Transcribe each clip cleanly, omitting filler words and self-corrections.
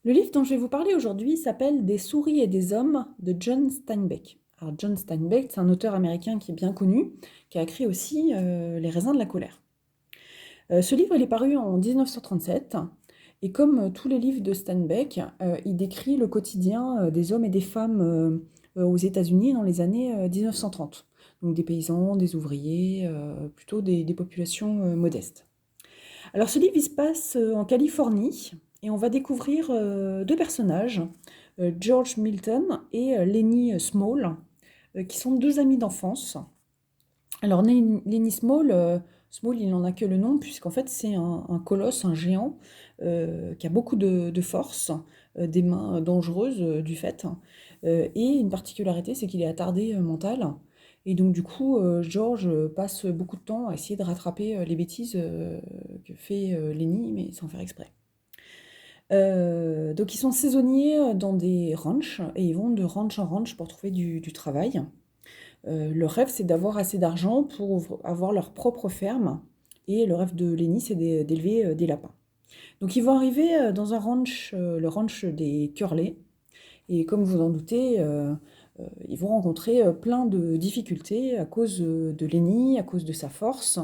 Le livre dont je vais vous parler aujourd'hui s'appelle Des souris et des hommes de John Steinbeck. Alors John Steinbeck, c'est un auteur américain qui est bien connu, qui a écrit aussi Les raisins de la colère. Ce livre il est paru en 1937 et comme tous les livres de Steinbeck, il décrit le quotidien des hommes et des femmes aux États-Unis dans les années 1930. Donc des paysans, des ouvriers, plutôt des populations modestes. Alors ce livre, il se passe en Californie et on va découvrir deux personnages, George Milton et Lenny Small, qui sont deux amis d'enfance. Alors Lenny Small, Small, il n'en a que le nom puisqu'en fait c'est un colosse, un géant qui a beaucoup de force, des mains dangereuses du fait. Et une particularité, c'est qu'il est attardé mental. Et donc du coup, George passe beaucoup de temps à essayer de rattraper les bêtises que fait Lenny, mais sans faire exprès. Donc ils sont saisonniers dans des ranchs et ils vont de ranch en ranch pour trouver du travail. Leur rêve, c'est d'avoir assez d'argent pour avoir leur propre ferme. Et le rêve de Lenny, c'est d'élever des lapins. Donc ils vont arriver dans un ranch, le ranch des Curley. Et comme vous en doutez, ils vont rencontrer plein de difficultés à cause de Lenny, à cause de sa force,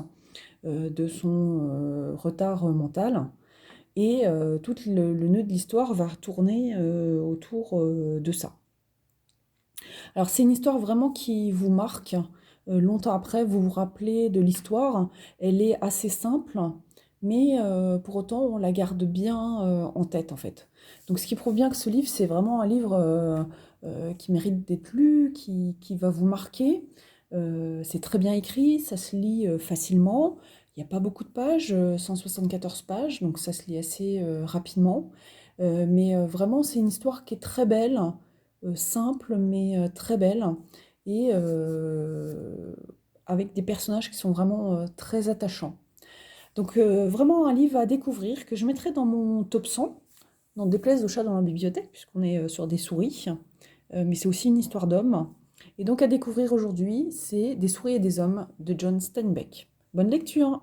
de son retard mental. Et tout le nœud de l'histoire va tourner autour de ça. Alors c'est une histoire vraiment qui vous marque. Longtemps après, vous vous rappelez de l'histoire. Elle est assez simple, mais pour autant, on la garde bien en tête en fait. Donc ce qui prouve bien que ce livre, c'est vraiment un livre qui mérite d'être lu, qui va vous marquer. C'est très bien écrit, ça se lit facilement. Il n'y a pas beaucoup de pages, 174 pages, donc ça se lit assez rapidement. Mais vraiment, c'est une histoire qui est très belle, simple mais très belle, et avec des personnages qui sont vraiment très attachants. Donc vraiment un livre à découvrir que je mettrai dans mon top 100, dans Déplaise au chat dans la bibliothèque, puisqu'on est sur des souris, mais c'est aussi une histoire d'homme. Et donc à découvrir aujourd'hui, c'est Des souris et des hommes de John Steinbeck. Bonne lecture!